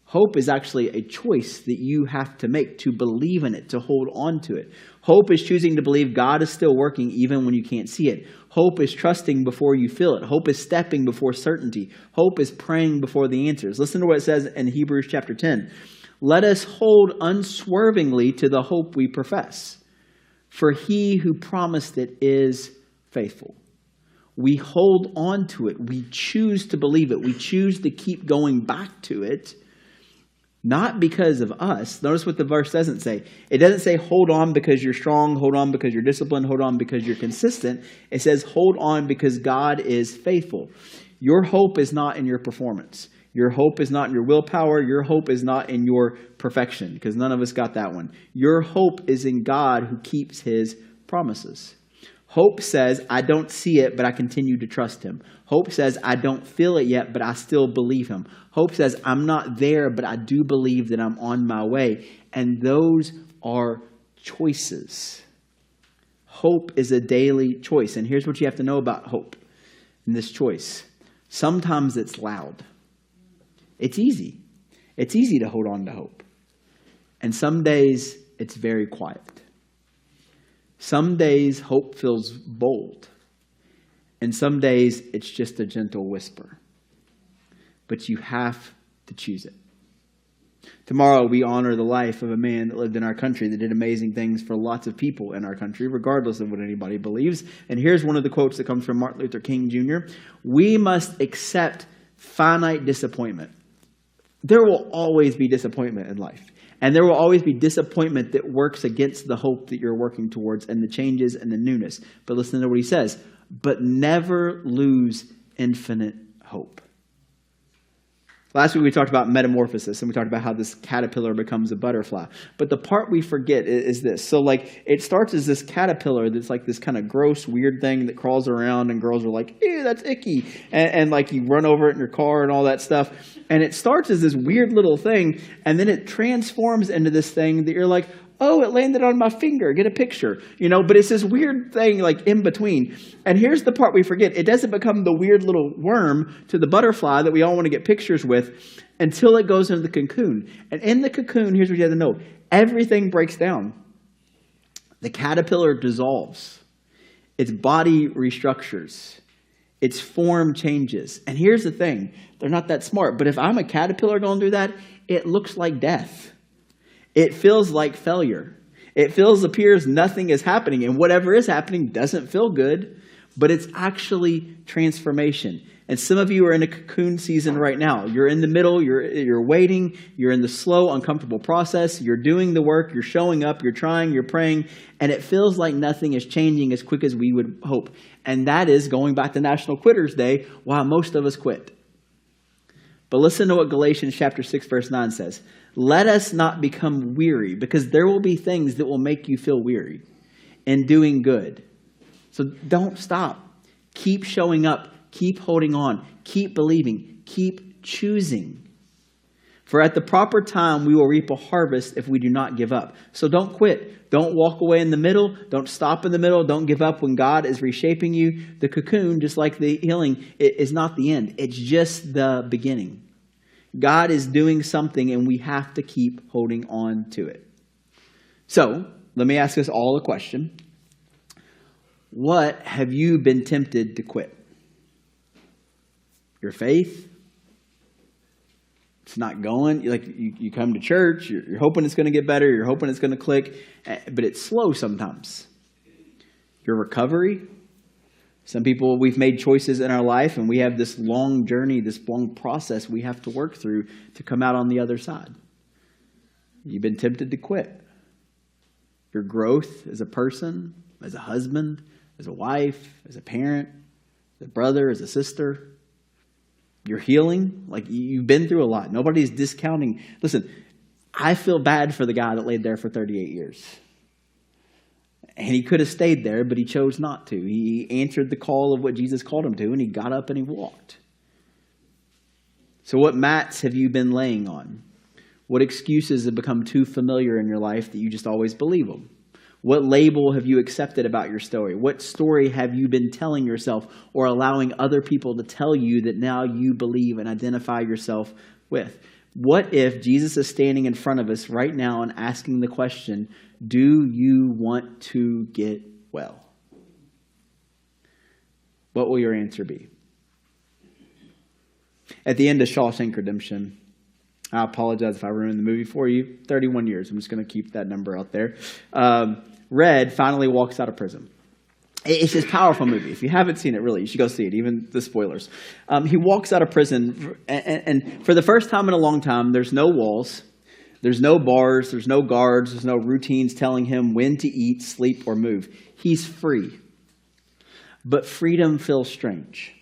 Hope is actually a choice that you have to make to believe in it, to hold on to it. Hope is choosing to believe God is still working even when you can't see it. Hope is trusting before you feel it. Hope is stepping before certainty. Hope is praying before the answers. Listen to what it says in Hebrews chapter 10. Let us hold unswervingly to the hope we profess, for he who promised it is faithful. We hold on to it. We choose to believe it. We choose to keep going back to it, not because of us. Notice what the verse doesn't say. It doesn't say hold on because you're strong, hold on because you're disciplined, hold on because you're consistent. It says hold on because God is faithful. Your hope is not in your performance. Your hope is not in your willpower. Your hope is not in your perfection, because none of us got that one. Your hope is in God who keeps his promises. Hope says, I don't see it, but I continue to trust him. Hope says, I don't feel it yet, but I still believe him. Hope says, I'm not there, but I do believe that I'm on my way. And those are choices. Hope is a daily choice. And here's what you have to know about hope in this choice. Sometimes it's loud. It's easy. It's easy to hold on to hope. And some days it's very quiet. Some days hope feels bold. And some days it's just a gentle whisper. But you have to choose it. Tomorrow we honor the life of a man that lived in our country that did amazing things for lots of people in our country, regardless of what anybody believes. And here's one of the quotes that comes from Martin Luther King Jr. We must accept finite disappointment. There will always be disappointment in life. And there will always be disappointment that works against the hope that you're working towards and the changes and the newness. But listen to what he says. But never lose infinite hope. Last week we talked about metamorphosis, and we talked about how this caterpillar becomes a butterfly. But the part we forget is this. So like it starts as this caterpillar that's like this kind of gross, weird thing that crawls around, and girls are like, ew, that's icky. And like you run over it in your car and all that stuff. And it starts as this weird little thing, and then it transforms into this thing that you're like, Oh, it landed on my finger. Get a picture. But it's this weird thing like in between. And here's the part we forget. It doesn't become the weird little worm to the butterfly that we all want to get pictures with until it goes into the cocoon. And in the cocoon, here's what you have to know. Everything breaks down. The caterpillar dissolves. Its body restructures. Its form changes. And here's the thing. They're not that smart. But if I'm a caterpillar going through that, it looks like death. It feels like failure. It appears nothing is happening. And whatever is happening doesn't feel good. But it's actually transformation. And some of you are in a cocoon season right now. You're in the middle. You're waiting. You're in the slow, uncomfortable process. You're doing the work. You're showing up. You're trying. You're praying. And it feels like nothing is changing as quick as we would hope. And that is going back to National Quitters Day, why most of us quit. But listen to what Galatians chapter 6, verse 9 says. Let us not become weary, because there will be things that will make you feel weary in doing good. So don't stop. Keep showing up. Keep holding on. Keep believing. Keep choosing. For at the proper time, we will reap a harvest if we do not give up. So don't quit. Don't walk away in the middle. Don't stop in the middle. Don't give up when God is reshaping you. The cocoon, just like the healing, it is not the end. It's just the beginning. God is doing something, and we have to keep holding on to it. So let me ask us all a question. What have you been tempted to quit? Your faith? It's not going. You come to church, you're hoping it's going to get better, you're hoping it's going to click, but it's slow sometimes. Your recovery? Some people, we've made choices in our life, and we have this long journey, this long process we have to work through to come out on the other side. You've been tempted to quit. Your growth as a person, as a husband, as a wife, as a parent, as a brother, as a sister. Your healing, you've been through a lot. Nobody's discounting. Listen, I feel bad for the guy that laid there for 38 years. And he could have stayed there, but he chose not to. He answered the call of what Jesus called him to, and he got up and he walked. So what mats have you been laying on? What excuses have become too familiar in your life that you just always believe them? What label have you accepted about your story? What story have you been telling yourself or allowing other people to tell you that now you believe and identify yourself with? What if Jesus is standing in front of us right now and asking the question, do you want to get well? What will your answer be? At the end of Shawshank Redemption, I apologize if I ruined the movie for you. 31 years. I'm just going to keep that number out there. Red finally walks out of prison. It's this powerful movie. If you haven't seen it, really, you should go see it, even the spoilers. He walks out of prison, and for the first time in a long time, there's no walls, there's no bars, there's no guards, there's no routines telling him when to eat, sleep, or move. He's free. But freedom feels strange.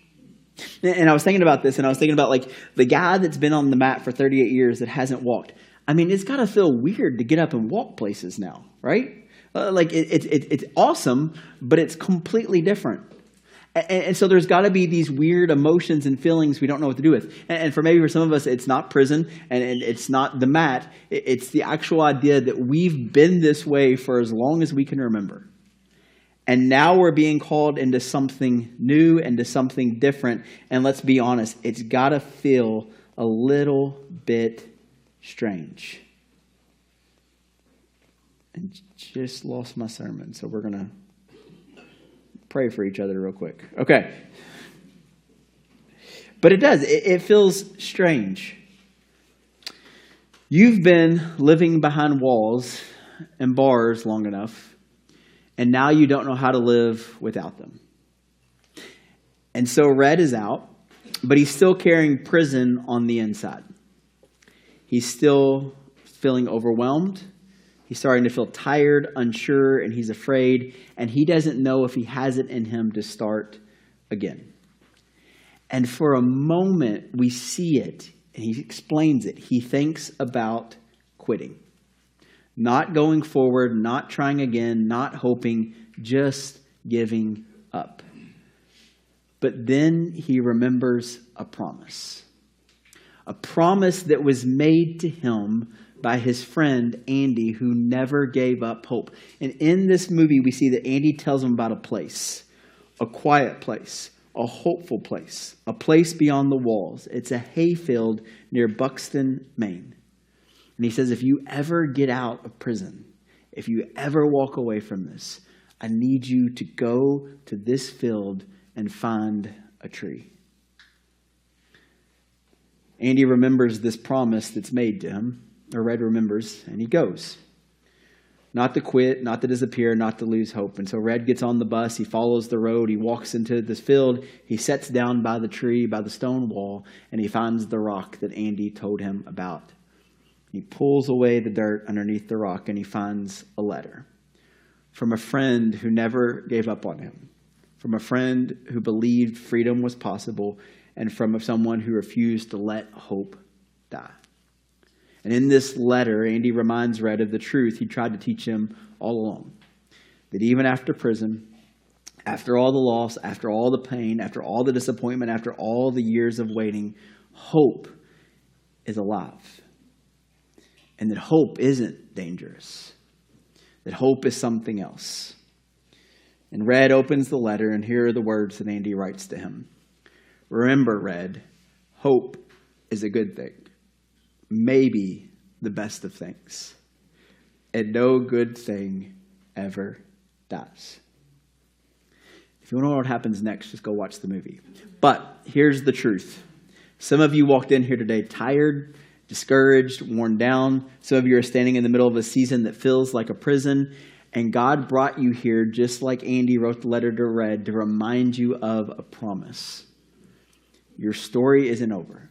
And I was thinking about this, and I was thinking about the guy that's been on the mat for 38 years that hasn't walked. I mean, it's got to feel weird to get up and walk places now, right? It's awesome, but it's completely different. And so there's got to be these weird emotions and feelings we don't know what to do with. And for some of us, it's not prison and it's not the mat. It's the actual idea that we've been this way for as long as we can remember. And now we're being called into something new and to something different. And let's be honest, it's got to feel a little bit strange. And just lost my sermon, so we're going to pray for each other real quick. Okay. But it does. It feels strange. You've been living behind walls and bars long enough, and now you don't know how to live without them. And so Red is out, but he's still carrying prison on the inside. He's still feeling overwhelmed. He's starting to feel tired, unsure, and he's afraid, and he doesn't know if he has it in him to start again. And for a moment, we see it, and he explains it. He thinks about quitting. Not going forward, not trying again, not hoping, just giving up. But then he remembers a promise. A promise that was made to him by his friend Andy, who never gave up hope. And in this movie, we see that Andy tells him about a place, a quiet place, a hopeful place, a place beyond the walls. It's a hayfield near Buxton, Maine. And he says, if you ever get out of prison, if you ever walk away from this, I need you to go to this field and find a tree. Andy remembers this promise that's made to him, or Red remembers, and he goes. Not to quit, not to disappear, not to lose hope. And so Red gets on the bus, he follows the road, he walks into this field, he sits down by the tree, by the stone wall, and he finds the rock that Andy told him about. He pulls away the dirt underneath the rock, and he finds a letter from a friend who never gave up on him, from a friend who believed freedom was possible, and from someone who refused to let hope die. And in this letter, Andy reminds Red of the truth he tried to teach him all along. That even after prison, after all the loss, after all the pain, after all the disappointment, after all the years of waiting, hope is alive. And that hope isn't dangerous. That hope is something else. And Red opens the letter, and here are the words that Andy writes to him. Remember, Red, hope is a good thing. Maybe the best of things. And no good thing ever dies. If you want to know what happens next, just go watch the movie. But here's the truth. Some of you walked in here today tired, discouraged, worn down. Some of you are standing in the middle of a season that feels like a prison. And God brought you here, just like Andy wrote the letter to Red, to remind you of a promise. Your story isn't over.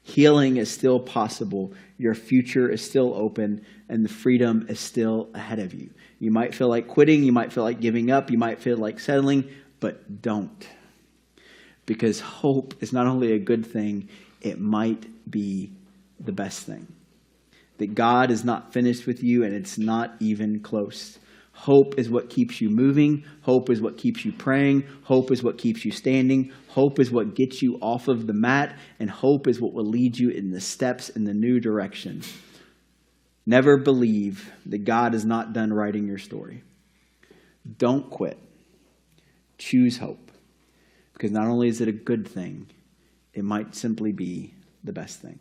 Healing is still possible. Your future is still open, and the freedom is still ahead of you. You might feel like quitting. You might feel like giving up. You might feel like settling, but don't. Because hope is not only a good thing, it might be the best thing. That God is not finished with you, and it's not even close. Hope is what keeps you moving. Hope is what keeps you praying. Hope is what keeps you standing. Hope is what gets you off of the mat. And hope is what will lead you in the steps in the new direction. Never believe that God is not done writing your story. Don't quit. Choose hope. Because not only is it a good thing, it might simply be the best thing.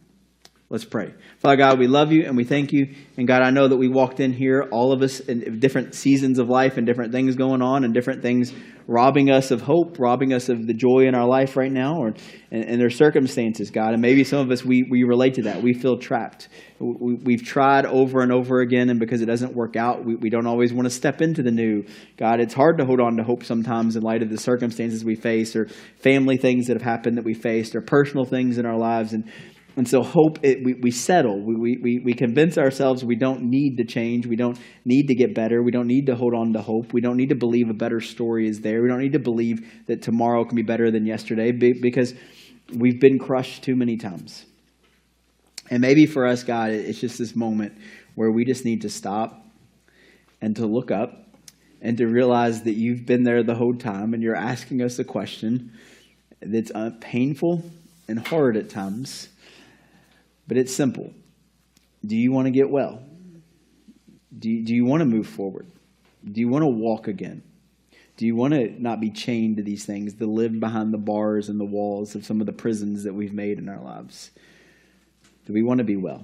Let's pray. Father God, we love you and we thank you. And God, I know that we walked in here, all of us in different seasons of life and different things going on and different things robbing us of hope, robbing us of the joy in our life right now and their circumstances, God. And maybe some of us, we relate to that. We feel trapped. We've tried over and over again, and because it doesn't work out, we don't always want to step into the new. God, it's hard to hold on to hope sometimes in light of the circumstances we face or family things that have happened that we faced or personal things in our lives. And so hope, we settle. We convince ourselves we don't need to change. We don't need to get better. We don't need to hold on to hope. We don't need to believe a better story is there. We don't need to believe that tomorrow can be better than yesterday because we've been crushed too many times. And maybe for us, God, it's just this moment where we just need to stop and to look up and to realize that you've been there the whole time and you're asking us a question that's painful and hard at times. But it's simple. Do you want to get well? Do you want to move forward? Do you want to walk again? Do you want to not be chained to these things, to live behind the bars and the walls of some of the prisons that we've made in our lives? Do we want to be well?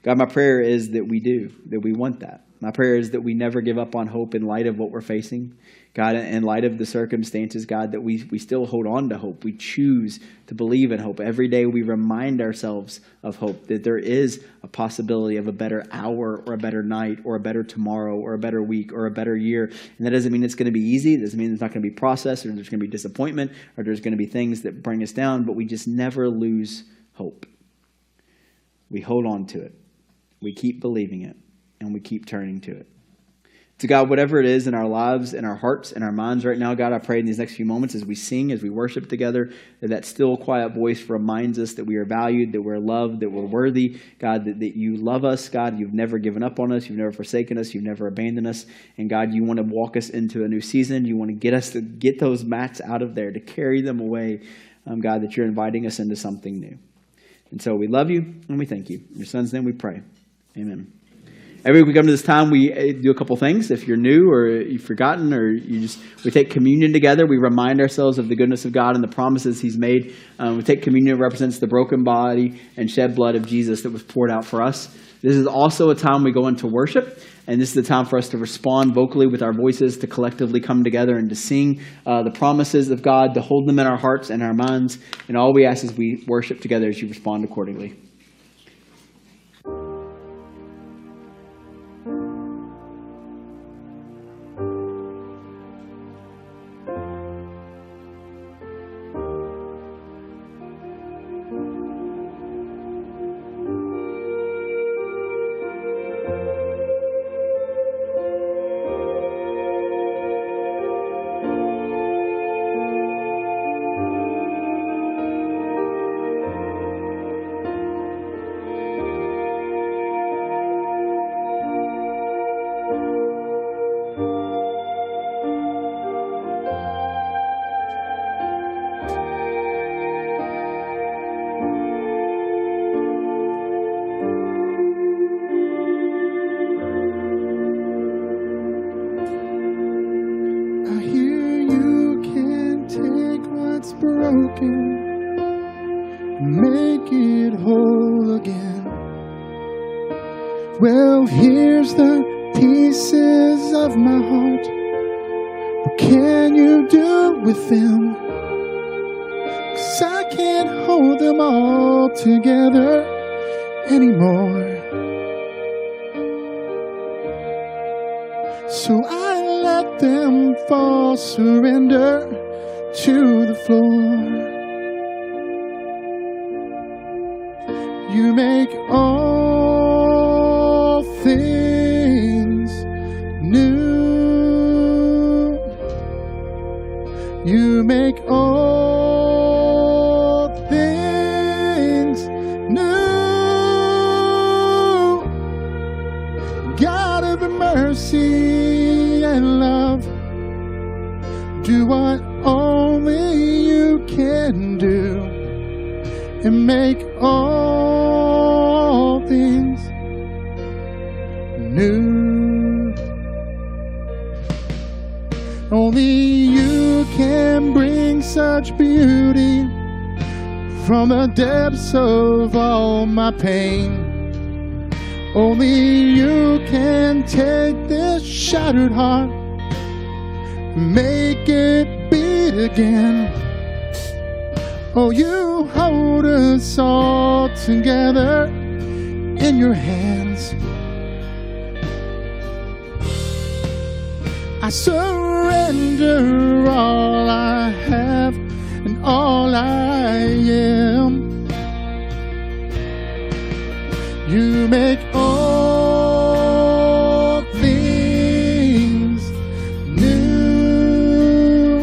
God, my prayer is that we do, that we want that. My prayer is that we never give up on hope in light of what we're facing. God, in light of the circumstances, God, that we still hold on to hope. We choose to believe in hope. Every day we remind ourselves of hope, that there is a possibility of a better hour or a better night or a better tomorrow or a better week or a better year. And that doesn't mean it's going to be easy. It doesn't mean it's not going to be processed or there's going to be disappointment or there's going to be things that bring us down, but we just never lose hope. We hold on to it. We keep believing it. And we keep turning to it. So God, whatever it is in our lives, in our hearts, in our minds right now, God, I pray in these next few moments as we sing, as we worship together, that still quiet voice reminds us that we are valued, that we're loved, that we're worthy. God, that you love us. God, you've never given up on us. You've never forsaken us. You've never abandoned us. And God, you want to walk us into a new season. You want to get us to get those mats out of there, to carry them away. God, that you're inviting us into something new. And so we love you and we thank you. In your son's name we pray. Amen. Every week we come to this time, we do a couple things. If you're new or you've forgotten or we take communion together. We remind ourselves of the goodness of God and the promises he's made. We take communion, it represents the broken body and shed blood of Jesus that was poured out for us. This is also a time we go into worship, and this is the time for us to respond vocally with our voices, to collectively come together and to sing the promises of God, to hold them in our hearts and our minds. And all we ask is we worship together as you respond accordingly. Make it whole again. Well, here's the pieces of my heart. What can you do with them? 'Cause I can't hold them all together anymore. So I let them fall, surrender to the floor. You make all things new. You make all things new. God of mercy and love, do what only you can do and make all things new. Only you can bring such beauty from the depths of all my pain. Only you can take this shattered heart, make it beat again. Oh, you hold us all together in your hands. I surrender all I have and all I am. You make all things new.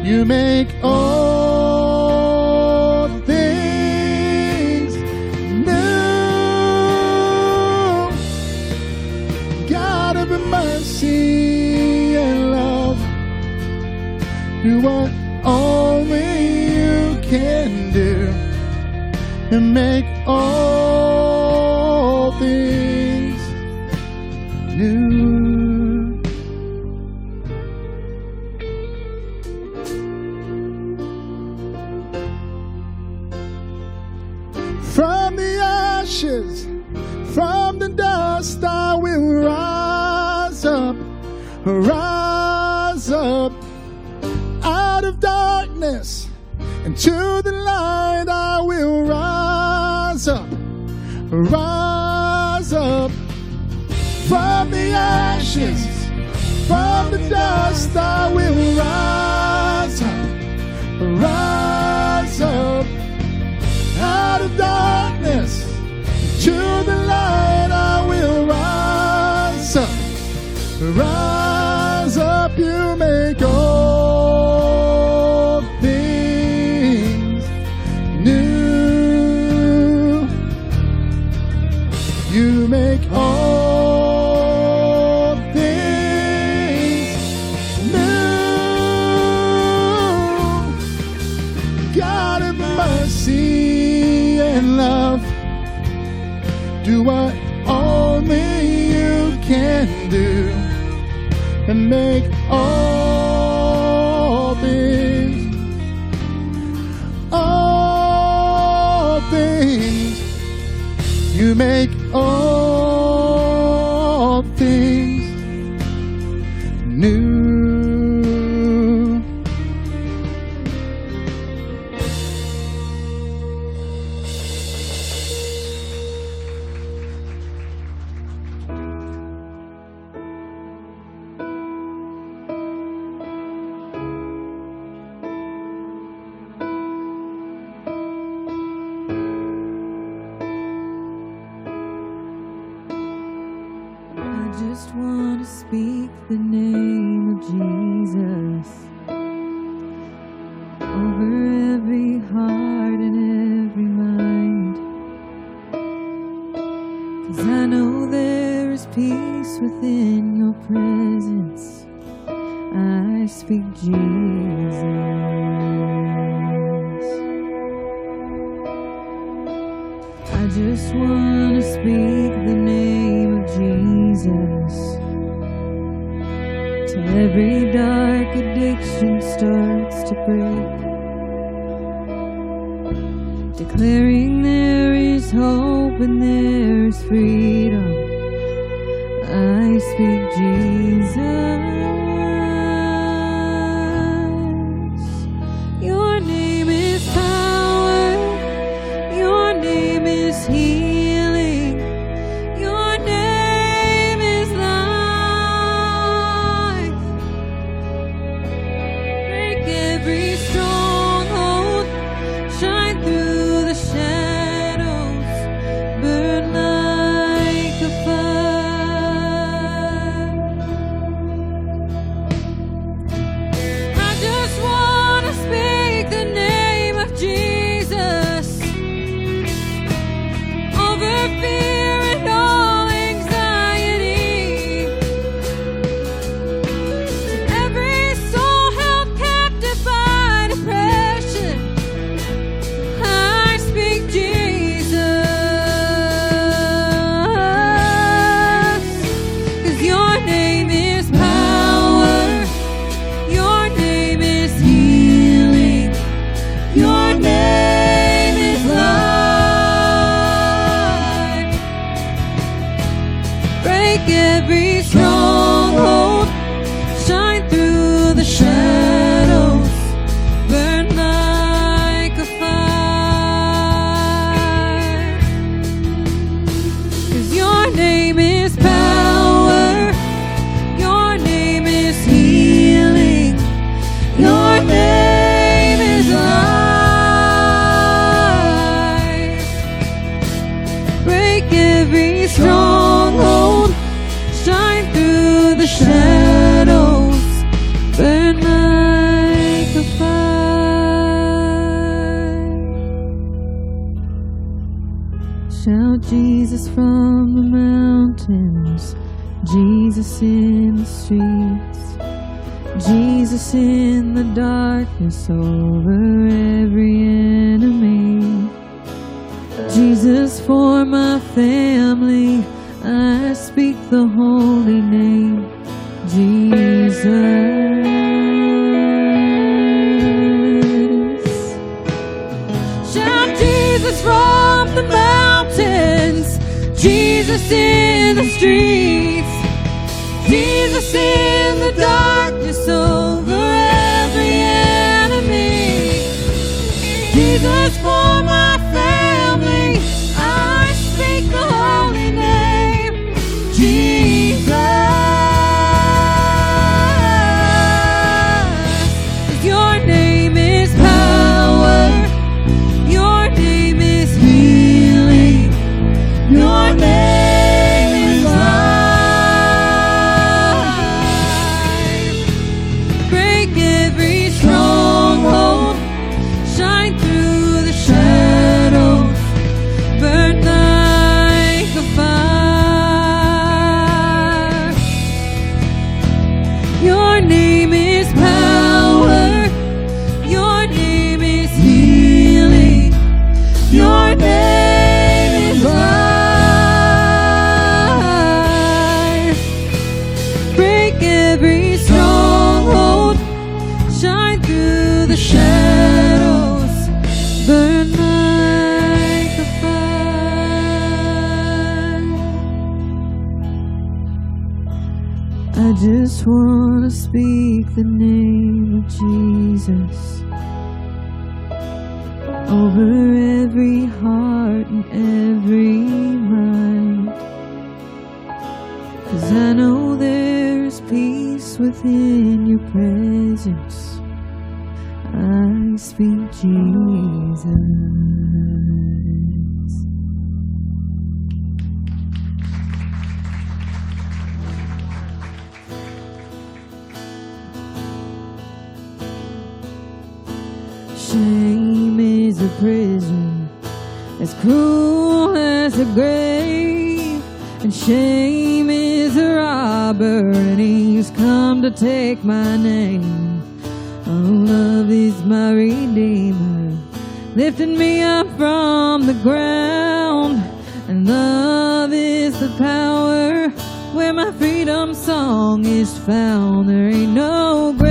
You make all things new. God of mercy and love, do what only you can do and make all things new. From the ashes, from the dust, I will rise up, out of darkness into the light. I will rise up, from the ashes, from the dust. I will rise up, out of darkness to the light. I will rise up. You make all things new. You make all things new. God of mercy do what only you can do, and make all things, you make all things new. Just want to speak the name of Jesus over every heart and every mind, 'cause I know there is peace within your presence. I speak Jesus. I just want to speak the name of Jesus till every dark addiction starts to break, declaring there is hope and there is freedom. I speak Jesus. Your name is power. Your name is healing. Your name is life. Break every stronghold. Shine through the shadows. Burn like a fire. I just want to speak the name of Jesus over fear and all anxiety, to every soul held captive by depression. I speak Jesus, 'cause your name is power, your name is healing, your name is life. Break every stronghold, shine through the shadows, burn like a fire. 'Cause your name is power, your name is healing, your name is life. Break every stronghold, shine through the shadows, burn like a fire. Shout Jesus from the mountains, Jesus in the streets, Jesus in the darkness over every enemy, Jesus for my family. I speak the holy name, Jesus. Shout Jesus from the mountains, Jesus in the streets, Jesus in the darkness over every enemy, Jesus for my family. I speak the holy name, Jesus. 'Cause your name is power, your name is healing, your name is life. I just want to speak the name of Jesus over every heart and every mind. 'Cause I know there's peace within your presence. I speak Jesus. Shame is a prison as cruel as the grave, and shame is a robber, and he's come to take my name. Oh, love is my redeemer, lifting me up from the ground, and love is the power where my freedom song is found. There ain't no grave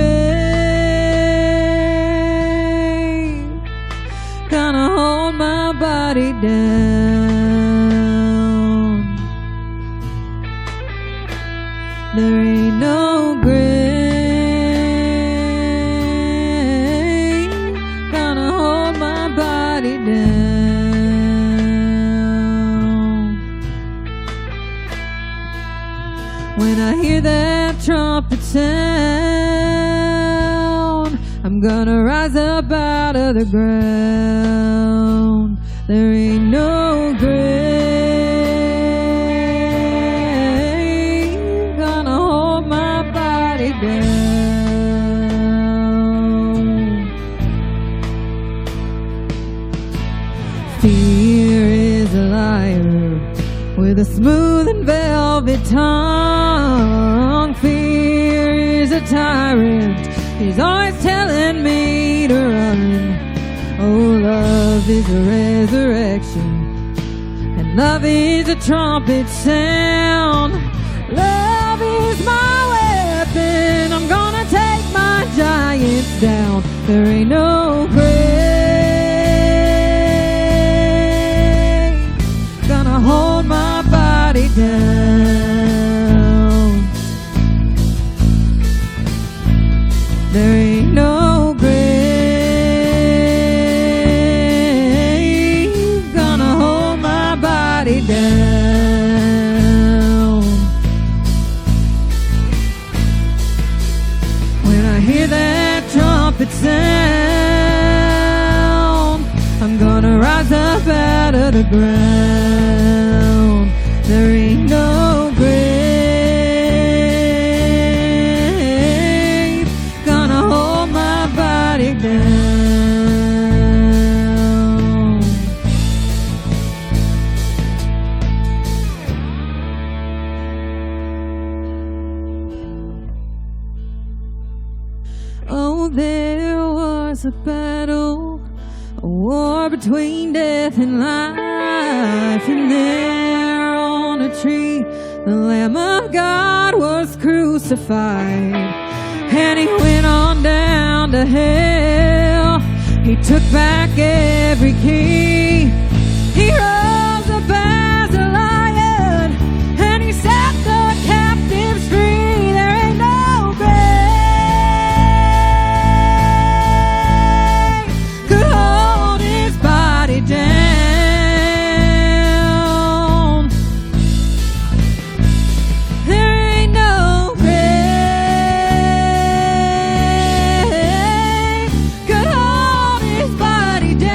gonna hold my body down. There ain't no grave gonna hold my body down. When I hear that trumpet sound, I'm gonna rise up out of the ground. There ain't no grave gonna hold my body down. Fear is a liar with a smooth and velvet tongue. Fear is a tyrant, he's always telling me to run. Oh, love is a resurrection, and love is a trumpet sound. Love is my weapon, I'm gonna take my giants down. There ain't no grave gonna hold my body down. There ain't no grave gonna hold my body down. When I hear that trumpet sound, I'm gonna rise up out of the ground. There ain't no grave gonna hold my body down. Oh, there was a battle, a war between death and life, and there on a tree the Lamb of God was crucified, and he went on down to hell. He took back every key, he rose up as a lion, and he set the captives free. There ain't no grave could hold his body down. There ain't no grave could hold his body down.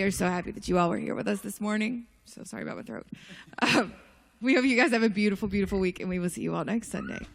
are so happy that you all were here with us this morning. So sorry about my throat. We hope you guys have a beautiful, beautiful week, and we will see you all next Sunday.